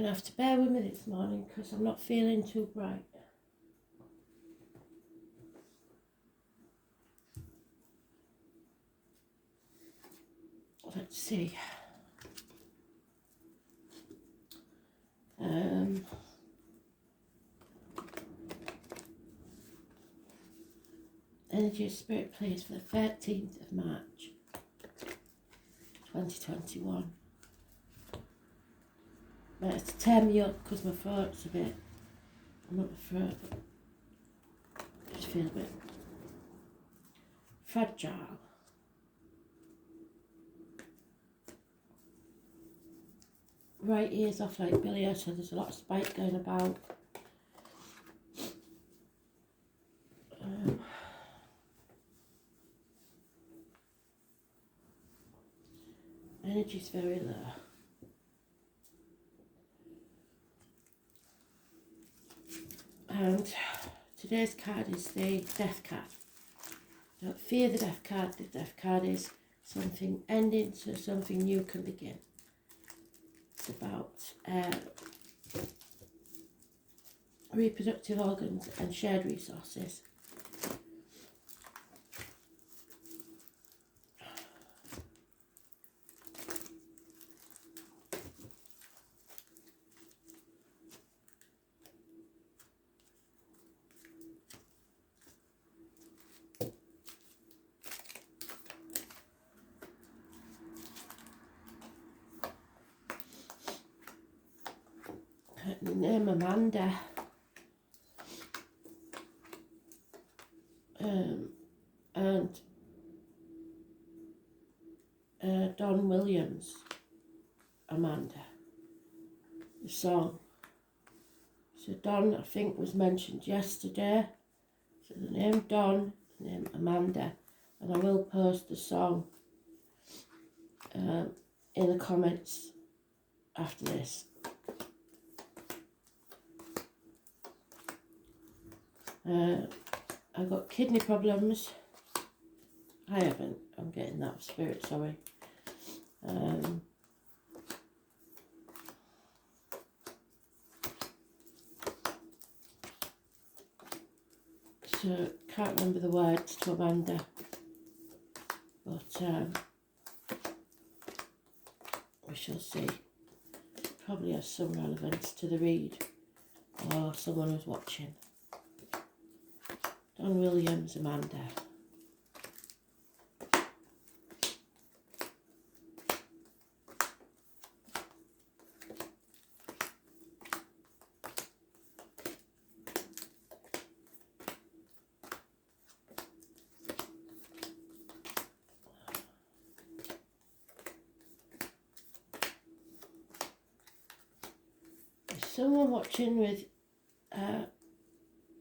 going to have to bear with me this morning because I'm not feeling too bright. Let's see. Energy of Spirit plays for the 13th of March 2021. Might have to tear me up because my throat's a bit, I'm not my throat, but I just feel a bit fragile. Right ear's off like Billy, so there's a lot of spite going about. Energy's very low. And today's card is the Death card. Don't fear the Death card. The Death card is something ending so something new can begin. It's about reproductive organs and shared resources. Name Amanda. And Don Williams, Amanda, the song. So Don, I think, was mentioned yesterday. So the name Don, the name Amanda, and I will post the song in the comments after this. I've got kidney problems. I haven't. I'm getting that spirit, sorry. So, can't remember the words to Amanda. But we shall see. Probably has some relevance to the read or someone who's watching. Don Williams, Amanda. Is someone watching with, I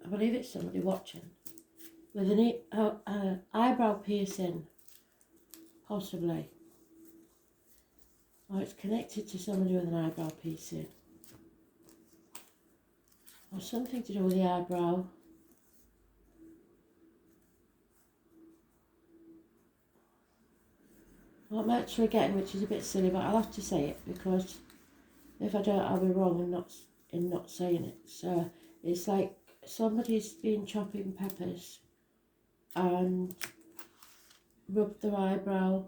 believe it's somebody watching, with an eyebrow piercing, possibly. Or it's connected to somebody with an eyebrow piercing. Or something to do with the eyebrow. What I'm actually getting, which is a bit silly, but I'll have to say it because if I don't, I'll be wrong in not saying it. So it's like somebody's been chopping peppers and rubbed their eyebrow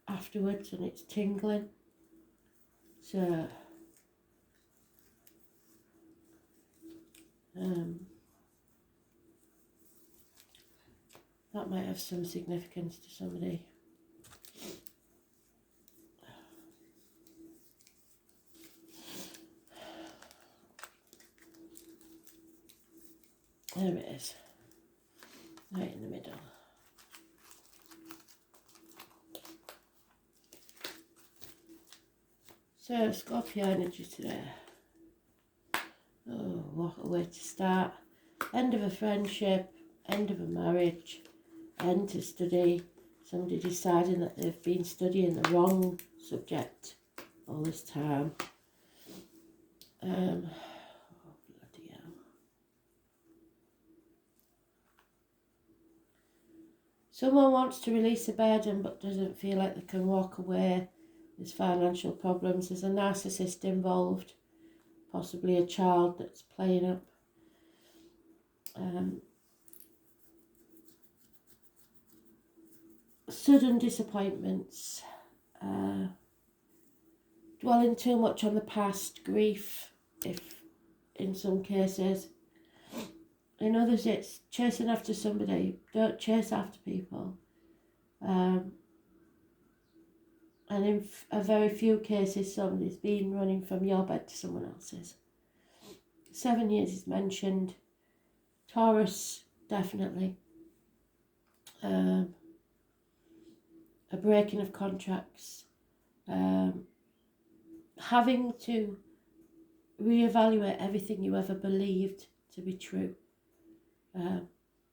afterwards and it's tingling. So that might have some significance to somebody. There it is, right in the middle. So, Scorpio energy today. Oh, what a way to start. End of a friendship, end of a marriage, end to study. Somebody deciding that they've been studying the wrong subject all this time. Oh, bloody hell. Someone wants to release a burden but doesn't feel like they can walk away There's financial problems. There's a narcissist involved, possibly a child that's playing up. Sudden disappointments, dwelling too much on the past, grief, if in some cases. In others, it's chasing after somebody. Don't chase after people. And in a very few cases, somebody's been running from your bed to someone else's. 7 years is mentioned. Taurus, definitely. A breaking of contracts. Having to reevaluate everything you ever believed to be true.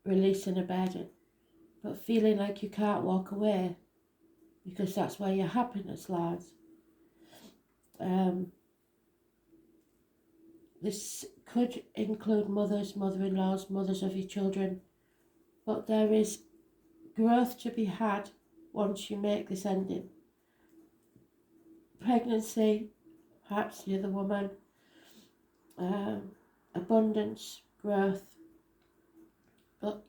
Releasing a burden. But feeling like you can't walk away because that's where your happiness lies. This could include mothers, mother-in-laws, mothers of your children, but there is growth to be had once you make this ending. Pregnancy, perhaps the other woman, abundance, growth, but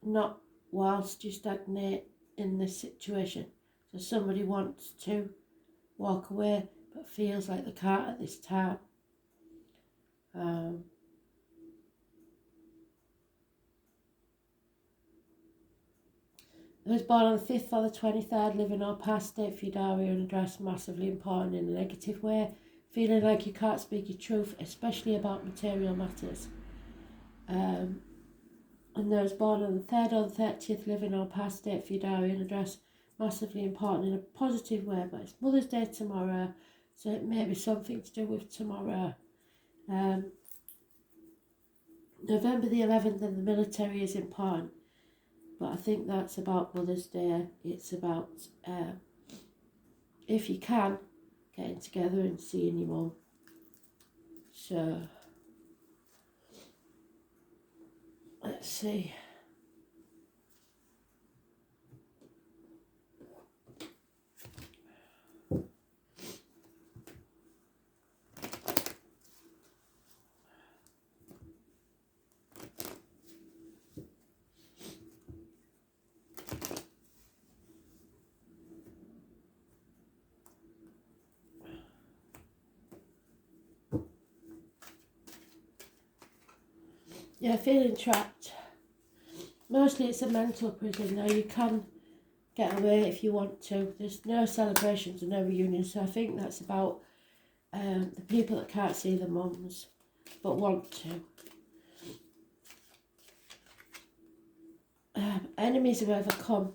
not whilst you stagnate in this situation. So somebody wants to walk away but feels like they can't at this time. Those born on the 5th or the 23rd, living or past date for your diary and address, massively important in a negative way. Feeling like you can't speak your truth, especially about material matters. And those born on the 3rd or the 30th, living or past date for your diary and address, massively important in a positive way. But it's Mother's Day tomorrow, so it may be something to do with tomorrow. November the 11th and the military is important. But I think that's about Mother's Day. It's about, if you can, getting together and seeing your mum. So, let's see. Yeah, feeling trapped. Mostly it's a mental prison. Now you can get away if you want to. There's no celebrations and no reunions, so I think that's about the people that can't see their mums but want to. Enemies are overcome.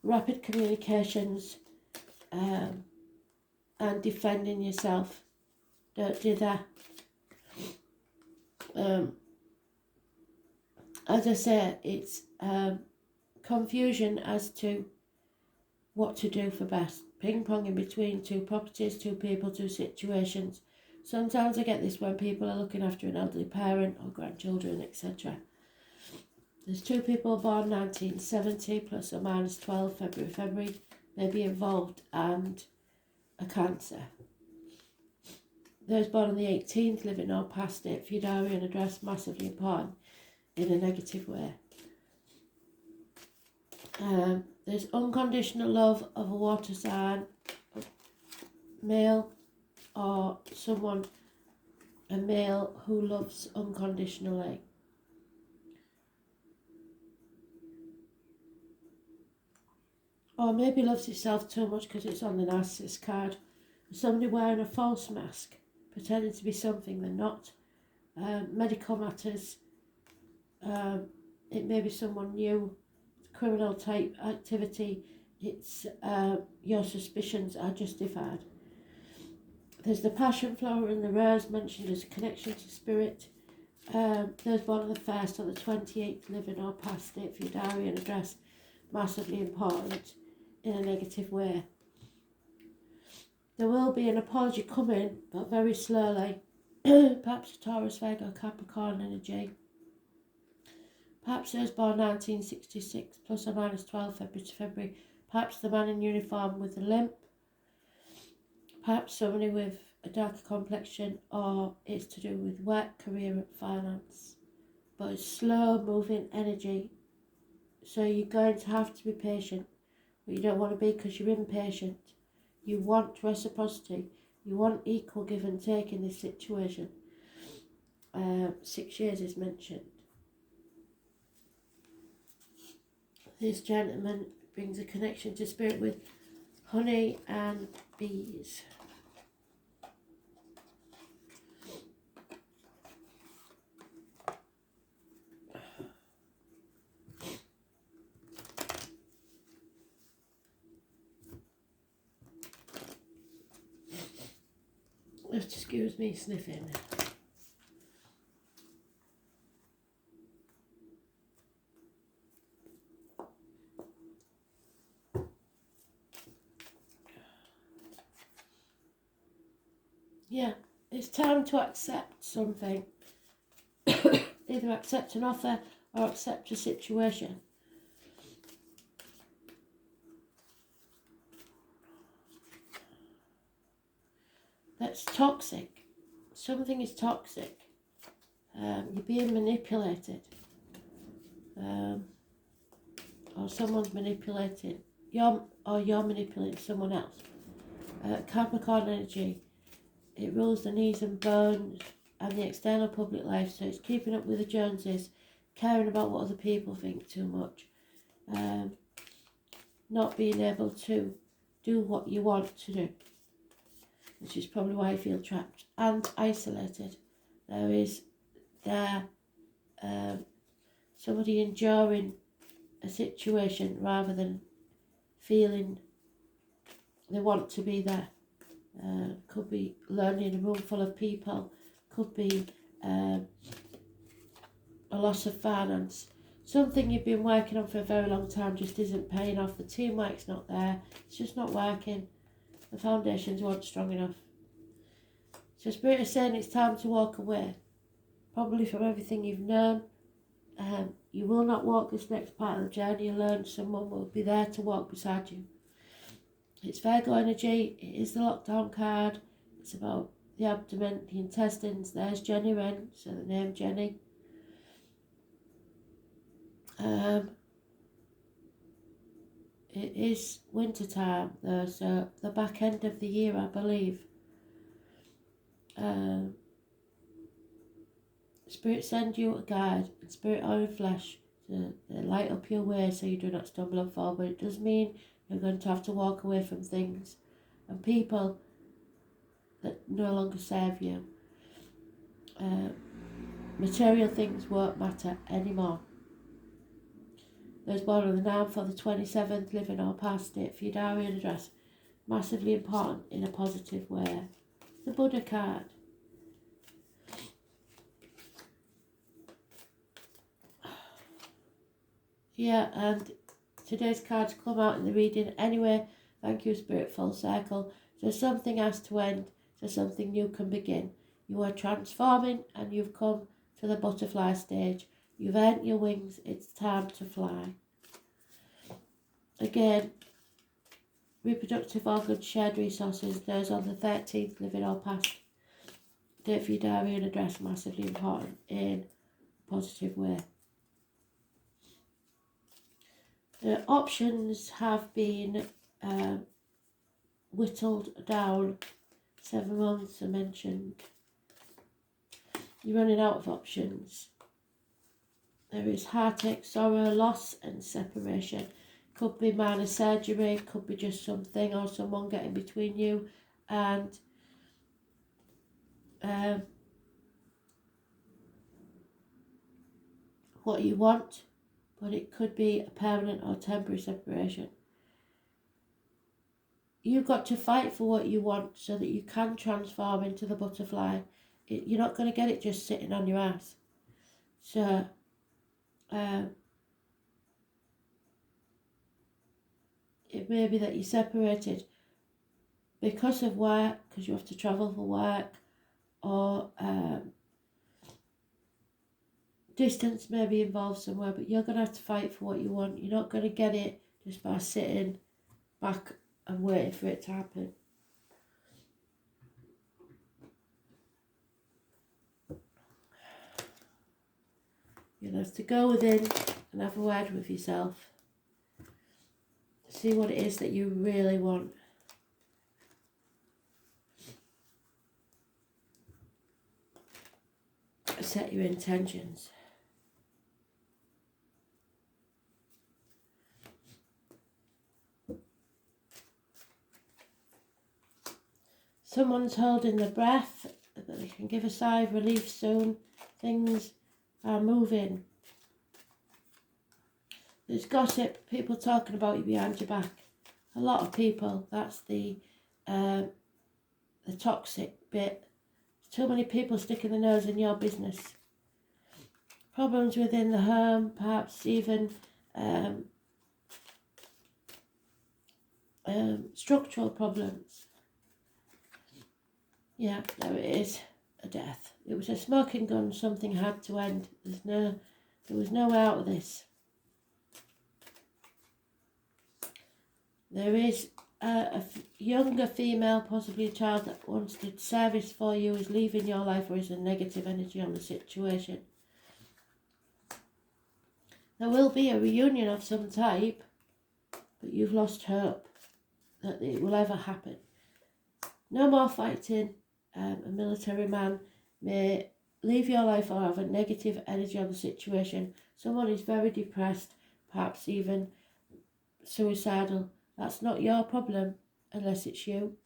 Rapid communications and defending yourself. Don't do that. As I say, it's confusion as to what to do for best. Ping-ponging between two properties, two people, two situations. Sometimes I get this when people are looking after an elderly parent or grandchildren, etc. There's two people born 1970 plus or minus 12 February may be involved, and a cancer. Those born on the 18th, living or past it, for your diary and address, massively important in a negative way. There's unconditional love of a water sign, male, or someone, a male who loves unconditionally. Or maybe loves itself too much because it's on the narcissist card. Somebody wearing a false mask, pretending to be something they're not. Medical matters. It may be someone new, criminal type activity. It's your suspicions are justified. There's the passion flower and the rose mentioned as a connection to spirit. Those born on the 1st or the 28th, living or past it for your diary and address, massively important in a negative way. There will be an apology coming, but very slowly. Perhaps a Taurus, Virgo, Capricorn energy. Perhaps those born 1966, plus or minus 12 February to February. Perhaps the man in uniform with the limp. perhaps somebody with a darker complexion, or it's to do with work, career and finance. But it's slow moving energy, so you're going to have to be patient, but you don't want to be because you're impatient. You want reciprocity, you want equal give and take in this situation. 6 years is mentioned. This gentleman brings a connection to spirit with honey and bees. Just excuse me sniffing. Yeah, it's time to accept something. Either accept an offer or accept a situation. That's toxic. Something is toxic. You're being manipulated. Or someone's manipulating. You're manipulating someone else. Capricorn energy. It rules the knees and bones and the external public life, so it's keeping up with the Joneses, caring about what other people think too much, not being able to do what you want to do, which is probably why you feel trapped and isolated. Somebody enduring a situation rather than feeling they want to be there. Could be lonely in a room full of people, could be a loss of finance. Something you've been working on for a very long time just isn't paying off. The teamwork's not there, it's just not working. The foundations weren't strong enough. So Spirit is saying it's time to walk away, probably from everything you've known. You will not walk this next part of the journey alone. Someone will be there to walk beside you. It's Virgo energy. It is the lockdown card. It's about the abdomen, the intestines. There's Jenny Wren, so the name Jenny. It is winter time though, so the back end of the year, I believe. Spirit send you a guide, and spirit or in flesh to light up your way so you do not stumble and fall. But it does mean you're going to have to walk away from things and people that no longer serve you. Material things won't matter anymore. Those born on the 9th or the 27th, living or past, date for your diary and address. Massively important in a positive way. The Buddha card. Yeah, and today's cards come out in the reading anyway. Thank you, Spirit, full circle. So something has to end, so something new can begin. You are transforming and you've come to the butterfly stage. You've earned your wings, it's time to fly. Again, reproductive organs, shared resources, those on the 13th, living or past. Date for your diary and address, massively important in a positive way. The options have been whittled down. 7 months are mentioned. You're running out of options. There is heartache, sorrow, loss and separation. Could be minor surgery, could be just something or someone getting between you and what you want, but it could be a permanent or temporary separation. You've got to fight for what you want so that you can transform into the butterfly. You're not going to get it just sitting on your ass. So, it may be that you're separated because of work, because you have to travel for work, or distance may be involved somewhere, but you're going to have to fight for what you want. You're not going to get it just by sitting back and waiting for it to happen. You'll have to go within and have a word with yourself. See what it is that you really want. Set your intentions. Someone's holding their breath, that they can give a sigh of relief soon. Things are moving. There's gossip, people talking about you behind your back. A lot of people, that's the toxic bit. Too many people sticking their nose in your business. Problems within the home, perhaps even structural problems. Yeah, there it is, a death. It was a smoking gun, something had to end. There was no way out of this. There is a younger female, possibly a child that once did service for you, is leaving your life, or is a negative energy on the situation. There will be a reunion of some type, but you've lost hope that it will ever happen. No more fighting. A military man may leave your life or have a negative energy on the situation. Someone is very depressed, perhaps even suicidal. That's not your problem unless it's you.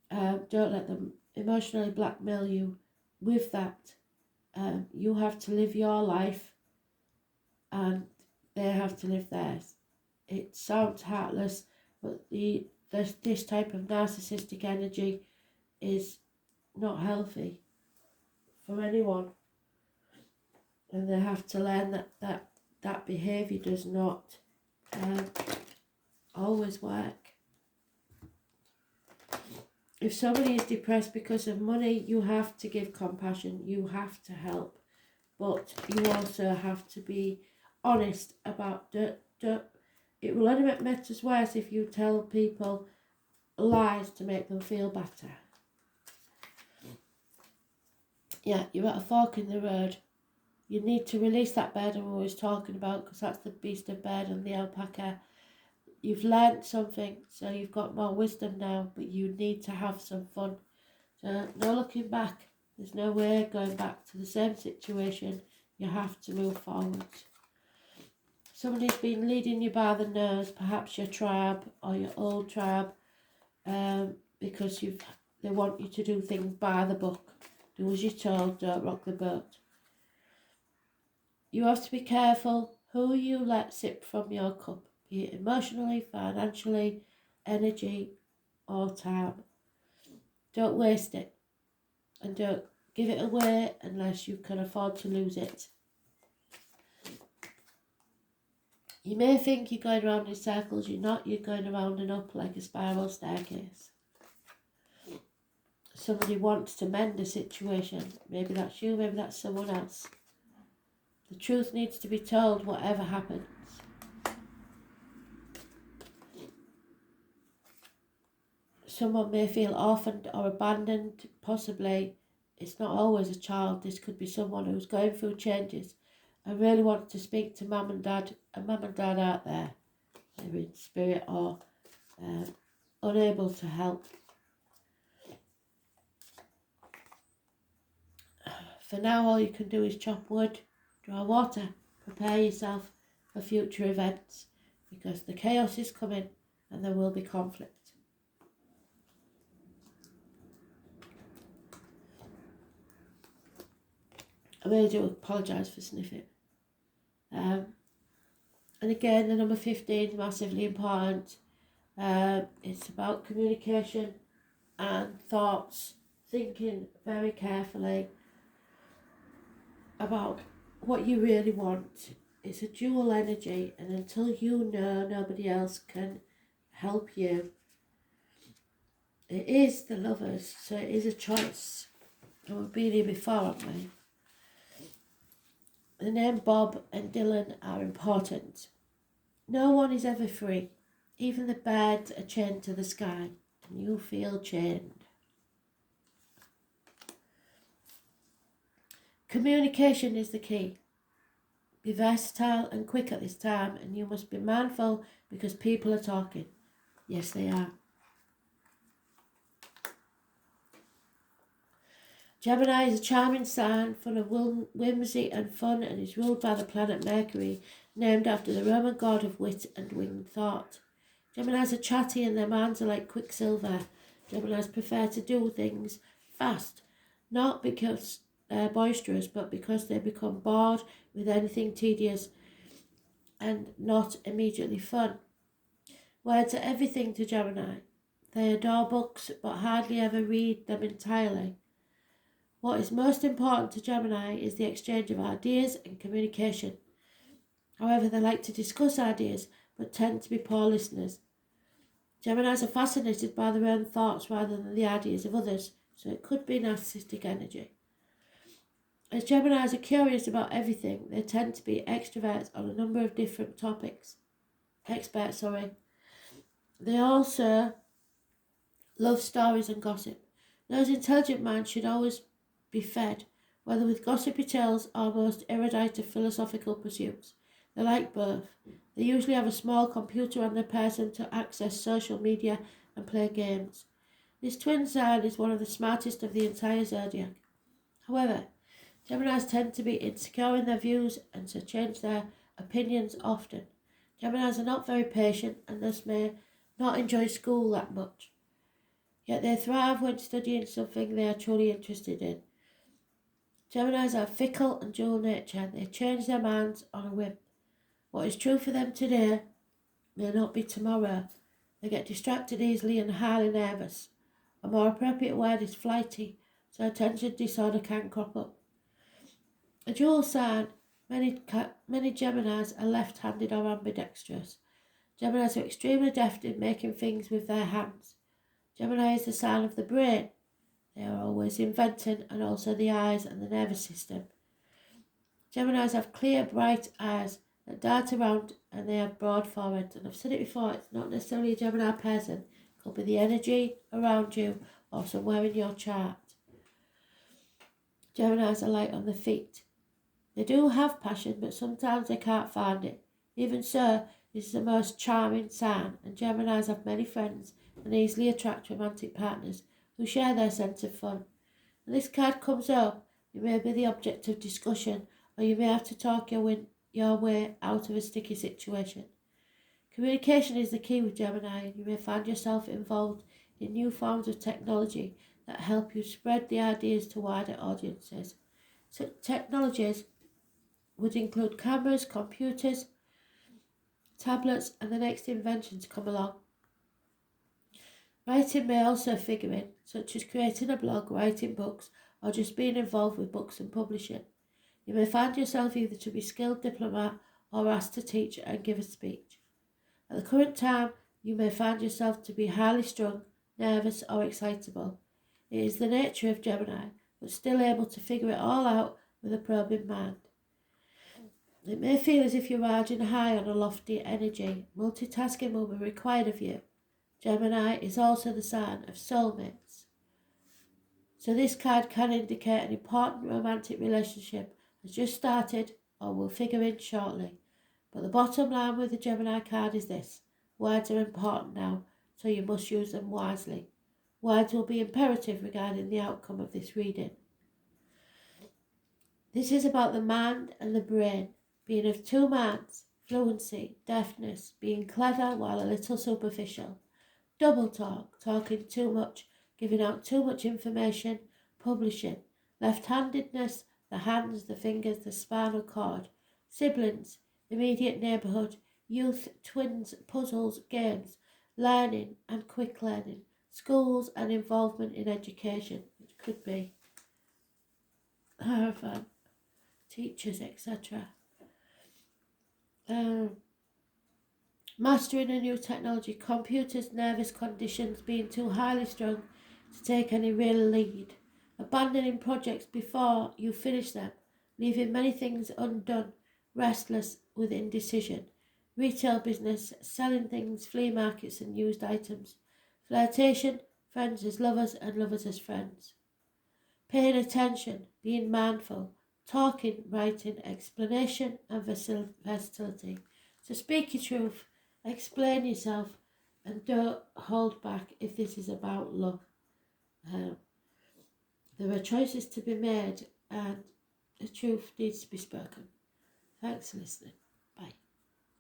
Don't let them emotionally blackmail you with that. You have to live your life and they have to live theirs. It sounds heartless, but this type of narcissistic energy is not healthy for anyone. And they have to learn that behaviour does not always work. If somebody is depressed because of money, you have to give compassion, you have to help, but you also have to be honest about it will only make matters worse if you tell people lies to make them feel better. Yeah, you're at a fork in the road. You need to release that bird I'm always talking about, because that's the beast of burden and the alpaca. You've learnt something, so you've got more wisdom now, but you need to have some fun. So no looking back. There's no way going back to the same situation. You have to move forward. Somebody's been leading you by the nose, perhaps your tribe or your old tribe, because they want you to do things by the book. Do as you're told, don't rock the boat. You have to be careful who you let sip from your cup, be it emotionally, financially, energy, or time. Don't waste it, and don't give it away unless you can afford to lose it. You may think you're going around in circles, you're not. You're going around and up like a spiral staircase. Somebody wants to mend a situation. Maybe that's you, maybe that's someone else. The truth needs to be told, whatever happens. Someone may feel orphaned or abandoned, possibly. It's not always a child. This could be someone who's going through changes and really wants to speak to mum and dad, out there, either in spirit or unable to help. For now, all you can do is chop wood, draw water, prepare yourself for future events, because the chaos is coming and there will be conflict. I really do apologise for sniffing. And again, the number 15 is massively important. It's about communication and thoughts, thinking very carefully about what you really want. It's a dual energy, and until you know, nobody else can help you. It is the lovers, so it is a choice. And we've been here before, haven't we? The name Bob and Dylan are important. No one is ever free. Even the birds are chained to the sky, and you feel chained. Communication is the key. be versatile and quick at this time, and you must be mindful because people are talking. Yes, they are. Gemini is a charming sign full of whimsy and fun and is ruled by the planet Mercury, named after the Roman god of wit and winged thought. Geminis are chatty and their minds are like quicksilver. Geminis prefer to do things fast, not because they're boisterous, but because they become bored with anything tedious and not immediately fun. Words are everything to Gemini. They adore books but hardly ever read them entirely. What is most important to Gemini is the exchange of ideas and communication. However, they like to discuss ideas but tend to be poor listeners. Geminis are fascinated by their own thoughts rather than the ideas of others, so it could be narcissistic energy. As Geminis are curious about everything, they tend to be extroverts on a number of different topics. They also love stories and gossip. Those intelligent minds should always be fed, whether with gossipy tales or most erudite of philosophical pursuits. They like both. They usually have a small computer on their person to access social media and play games. This twin sign is one of the smartest of the entire zodiac. However, Geminis tend to be insecure in their views and to change their opinions often. Geminis are not very patient and thus may not enjoy school that much. Yet they thrive when studying something they are truly interested in. Geminis are fickle and dual nature. They change their minds on a whim. What is true for them today may not be tomorrow. They get distracted easily and highly nervous. A more appropriate word is flighty, so attention disorder can crop up. A dual sign, many Geminis are left-handed or ambidextrous. Geminis are extremely deft in making things with their hands. Gemini is the sign of the brain. They are always inventing, and also the eyes and the nervous system. Geminis have clear, bright eyes that dart around, and they have broad foreheads. And I've said it before, it's not necessarily a Gemini person. It could be the energy around you or somewhere in your chart. Geminis are light on the feet. They do have passion, but sometimes they can't find it. Even so, this is the most charming sign, and Geminis have many friends and easily attract romantic partners who share their sense of fun. When this card comes up, you may be the object of discussion, or you may have to talk your way out of a sticky situation. Communication is the key with Gemini, and you may find yourself involved in new forms of technology that help you spread the ideas to wider audiences. So technologies would include cameras, computers, tablets, and the next invention to come along. Writing may also figure in, such as creating a blog, writing books, or just being involved with books and publishing. You may find yourself either to be a skilled diplomat or asked to teach and give a speech. At the current time, you may find yourself to be highly strung, nervous, or excitable. It is the nature of Gemini, but still able to figure it all out with a probing mind. It may feel as if you're riding high on a lofty energy. Multitasking will be required of you. Gemini is also the sign of soulmates. So this card can indicate an important romantic relationship has just started or will figure in shortly. But the bottom line with the Gemini card is this: words are important now, so you must use them wisely. Words will be imperative regarding the outcome of this reading. This is about the mind and the brain, being of two minds, fluency, deftness, being clever while a little superficial. Double talk, talking too much, giving out too much information, publishing. Left-handedness, the hands, the fingers, the spinal cord. Siblings, immediate neighbourhood, youth, twins, puzzles, games, learning and quick learning. Schools and involvement in education. It could be teachers, etc. Mastering a new technology, computers, nervous conditions, being too highly strung to take any real lead, abandoning projects before you finish them, leaving many things undone, restless with indecision, retail business, selling things, flea markets and used items, flirtation, friends as lovers and lovers as friends, paying attention, being mindful, talking, writing, explanation and versatility. So speak your truth, explain yourself, and don't hold back if this is about love. There are choices to be made and the truth needs to be spoken. Thanks for listening.